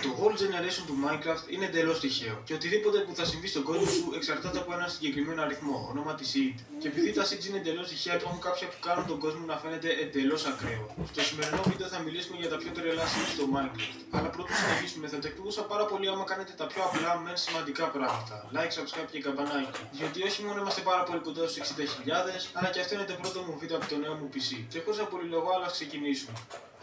Το whole generation του Minecraft είναι εντελώς τυχαίο και οτιδήποτε που θα συμβεί στον κόσμο σου εξαρτάται από έναν συγκεκριμένο αριθμό, ονόματι seed. Και επειδή τα seeds είναι εντελώς τυχαία, υπάρχουν κάποια που κάνουν τον κόσμο να φαίνεται εντελώς ακραίο. Στο σημερινό βίντεο θα μιλήσουμε για τα πιο τρελά seeds στο Minecraft. Αλλά πρωτού συνεχίσουμε, θα το εκτιμούσα πάρα πολύ άμα κάνετε τα πιο απλά μεν σημαντικά πράγματα. Like, subscribe και καμπανάκι. Διότι όχι μόνο είμαστε πάρα πολύ κοντά στους 60.000, αλλά και αυτό είναι το πρώτο μου βίντεο από το νέο μου PC. Και χωρίς να πολυλογώ, αλλά ξεκινήσουμε.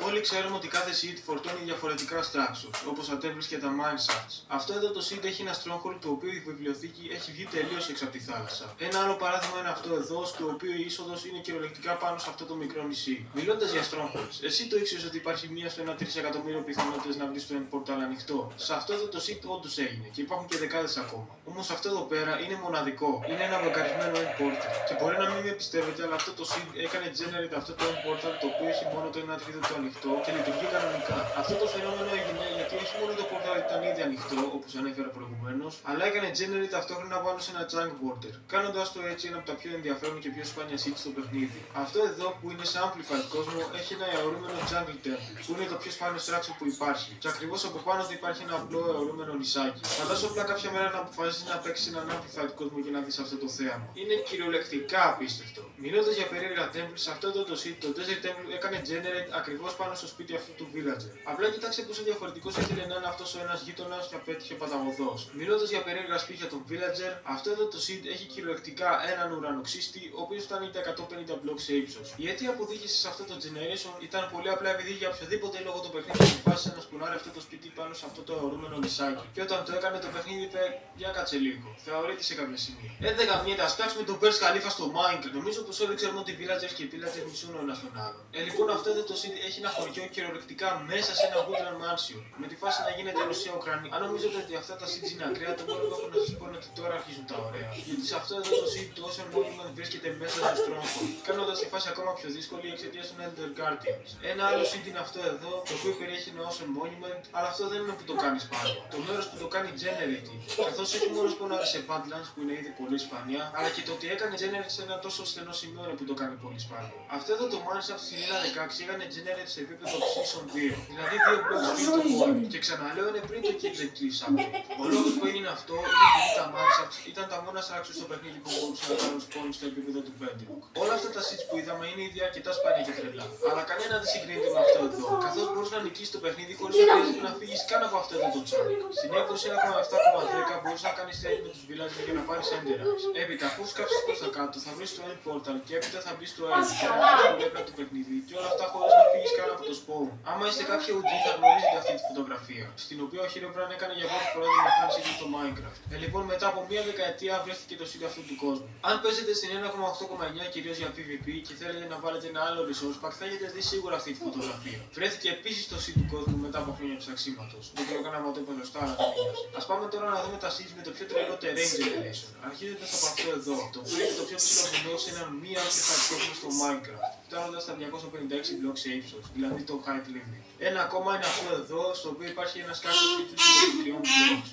Όλοι ξέρουμε ότι κάθε seed φορτώνει διαφορετικά structures, όπως τα tables και τα mine shafts. Αυτό εδώ το seed έχει ένα stronghold, το οποίο η βιβλιοθήκη έχει βγει τελείως έξω από τη θάλασσα. Ένα άλλο παράδειγμα είναι αυτό εδώ, στο οποίο η είσοδος είναι κυριολεκτικά πάνω σε αυτό το μικρό νησί. Μιλώντας για strongholds, εσύ το ήξερες ότι υπάρχει μία στο 1 τρισεκατομμύριο πιθανότητες να βρεις το end portal ανοιχτό? Σε αυτό εδώ το seed όντως έγινε και υπάρχουν και δεκάδες ακόμα. Όμως αυτό εδώ πέρα είναι μοναδικό. Είναι ένα μπλοκαρισμένο end portal. Και μπορεί να μην με πιστεύετε, αλλά αυτό το seed έκανε generate αυτό το end portal, το οποίο έχει μόνο το 1/3 ανοιχτό και λειτουργεί κανονικά. Αυτό το φαινόμενο έγινε γιατί όχι μόνο το portal ήταν ήδη ανοιχτό, όπως ανέφερα προηγουμένως, αλλά έκανε generate ταυτόχρονα πάνω σε ένα chunk border, κάνοντας το έτσι ένα από τα πιο ενδιαφέρον και πιο σπάνια seeds στο παιχνίδι. Αυτό εδώ που είναι σε amplified κόσμο έχει ένα αιωρούμενο jungle temple, που είναι το πιο σπάνιο structure που υπάρχει. Και ακριβώς από πάνω του υπάρχει ένα απλό αιωρούμενο νησάκι. Φαντάσου απλά κάποια μέρα να αποφασίσει να παίξει έναν amplified κόσμο και να δει αυτό το θέαμα. Είναι κυριολεκτικά απίστευτο. Μιλώντας για περίεργα temples, αυτό εδώ το seed, το desert temple έκανε generate ακριβώς πάνω στο σπίτι αυτού του villager. Απλά κοιτάξτε πόσο διαφορετικός ήθελε να είναι αυτός ο ένας γείτονας και απέτυχε παταγωδός. Μιλώντας για περίεργα σπίτια των villager, αυτό εδώ το seed έχει κυριολεκτικά έναν ουρανοξύστη, ο οποίος φτάνει τα 150 blocks σε ύψος. Η αιτία που οδήγησε σε αυτό το generation ήταν πολύ απλά επειδή για οποιοδήποτε λόγο το παιχνίδι αποφάσισε να σπονάρει αυτό το σπίτι πάνω σε αυτό το αιωρούμενο νησάκι. Και όταν το έκανε, το παιχνίδι είπε: για κάτσε λίγο, θεωρείται σε κάποια σημεία. 11 μήνες, ας φτιάξουμε τον Burj Khalifa στο Minecraft. Νομίζω πως όλοι ξέρουμε ότι villagers και villagers μισούν ο ένας τον άλλον. Λοιπόν, αυτό εδώ το seed έχει ένα χωριό κυριολεκτικά μέσα σε ένα woodland mansion. Με τη φάση να γίνεται Ρωσία-Ουκρανία. Αν νομίζετε ότι αυτά τα seeds είναι ακραία, το μόνο που έχω να σας πω είναι ότι τώρα αρχίζουν τα ωραία. Γιατί σε αυτό εδώ το seed το Ocean Monument βρίσκεται μέσα στο stronghold, κάνοντας τη φάση ακόμα πιο δύσκολη εξαιτίας των Ender Guardians. Ένα άλλο seed είναι αυτό εδώ, το οποίο περιέχει ένα Ocean Monument, αλλά αυτό δεν είναι που το κάνει σπάνιο. Το μέρος που το κάνει generate, καθώς έχει μόνο σπονάρει σε Badlands που είναι ήδη πολύ σπάνια, αλλά και το ότι έκανε generate σε ένα τόσο στενό σημείο είναι που το κάνει πολύ σπάνιο. Αυτό εδώ το Mineshaft στην 1.16 έκανε generate σε επίπεδο Season 2, δηλαδή 2 blocks πριν το wall. Και ξαναλέω, είναι πριν το Killed Cliff Summit. Ο λόγος που έγινε αυτό είναι γιατί τα Mineshafts ήταν τα μόνα structures στο παιχνίδι που μπορούσαν να κάνουν spawn στο επίπεδο του Bedrock. Όλα αυτά τα seeds που είδαμε είναι ήδη αρκετά σπάνια και τρελά, αλλά κανένα δεν συγκρίνεται με αυτό εδώ, καθώς μπορείς να νικήσεις το παιχνίδι χωρίς να χρειάζεται να φύγεις καν από αυτό εδώ το chunk. Στην έκδοση 1.7.10 μπορείς να κάνεις trade με τους villagers για να πάρεις Ender Eyes. Έπειτα, αφού σκάψεις προς τα κάτω, θα βρεις το end portal και έπειτα θα μπεις στο end και να βρεις το level του παιχνίδι και όλα αυτά χωρίς να φύγεις καν από το spawn. Άμα είστε κάποιοι OG θα γνωρίζετε αυτή τη φωτογραφία, στην οποία ο Herobrine έκανε για πρώτη φορά την εμφάνιση του στο Minecraft. Λοιπόν, μετά από μία δεκαετία βρέθηκε το seed αυτού του κόσμου. Αν παίζετε στην 1.8.9 κυρίως για PvP και θέλετε να βάλετε ένα άλλο resource pack, θα έχετε δει σίγουρα αυτή τη φωτογραφία. Βρέθηκε επίσης το seed του κόσμου μετά από χρόνια ψαξίματος. Δεν το έκανα με το είπε μπροστά, αλλά δεν νοιάζει. Ας πάμε τώρα να δούμε τα seeds με το πιο τρελό terrain generation. Αρχίζοντας από αυτό εδώ, το οποίο είναι το πιο ψηλό βουνό σε έναν μη amplified κόσμο στο Minecraft, φτάνοντας στα 256 blocks σε ύψος, δηλαδή το height limit. Ένα ακόμα είναι αυτό εδώ, στο οποίο υπάρχει ένας κάρτος ύψους 23 blocks,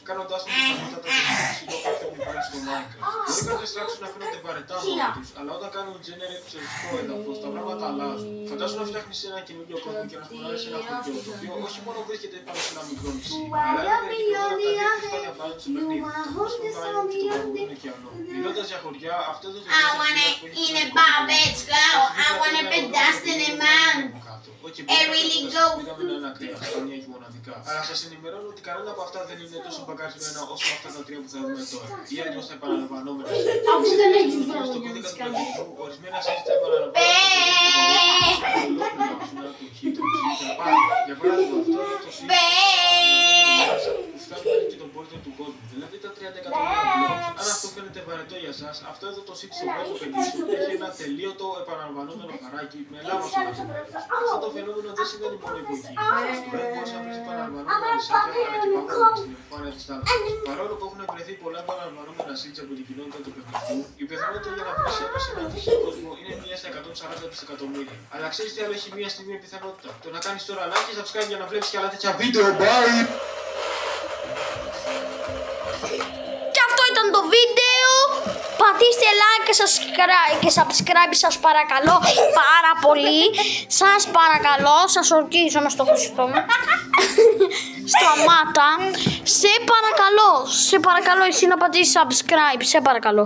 κάνοντας τον πιθανότατα το πιο ψηλό κάρτο που υπάρχει στο Minecraft. Μπορεί κάποιες structures να φαίνονται βαρετά μόνοι τους, αλλά όταν κάνουν generate ψευδικό έδαφος, τα πράγματα αλλάζουν. Φαντάσου να φτιάχνεις ένα καινούριο κόσμο και να σπονάρεις ένα χωριό, το οποίο όχι μόνο βρίσκεται πάνω σε ένα μικρό νησί, αλλά είναι περίπου τα 2 σπάνια πάνω στο παιχνίδι, όπως το κάνει και το παγωμένο ωκεανό. Μιλώντας για χωριά, αυτό το I want it in a bar, let's go. I want it been dustin' in man. It really go. Αλλά σας ενημερώνω ότι κανένα από αυτά δεν είναι τόσο μπαγκαρισμένα όσο αυτά τα τρία που θα δούμε τώρα. Ή αλλιώς τα επαναλαμβανόμενα. Αφού δεν έχεις Στο κώδικα του παιχνιδιού, ορισμένα σας τα επαναλαμβάνουν. Για παράδειγμα, αυτό είναι το σύστημα που φτάνει και τον πόρτο του κόσμου, δηλαδή τα 30 εκατομμύρια blocks. Αν αυτό φαίνεται βαρετό για σας, αυτό εδώ το seed στο πρώτο παιχνίδι έχει ένα τελείωτο επαναλαμβανόμενο χαράκι με λάβα στο μαθηματικό. Αυτό το φαινόμενο δεν συμβαίνει μόνο υπό εκεί. Στο web μπορείς να βρεις επαναλαμβανόμενα νησάκια αλλά και παγόδια στην επιφάνεια της θάλασσας. Παρόλο που έχουν βρεθεί πολλά επαναλαμβανόμενα seeds από την κοινότητα του παιχνιδιού, η πιθανότητα για να βρεις ένα τυχαίο κόσμο είναι 1 στα 140 δισεκατομμύρια. Αλλά ξέρεις τι άλλο έχει μία στιγμή πιθανότητα? Το να κάνεις τώρα like και subscribe για να βλέπεις και άλλα τέτοια βίντεο. Bye! Και αυτό ήταν το βίντεο. πατήστε like και subscribe σας παρακαλώ πάρα πολύ. Σας παρακαλώ, σας ορκίζω μες στο χρυσό μου. Σταμάτα. Σε παρακαλώ εσύ να πατήσεις subscribe, σε παρακαλώ.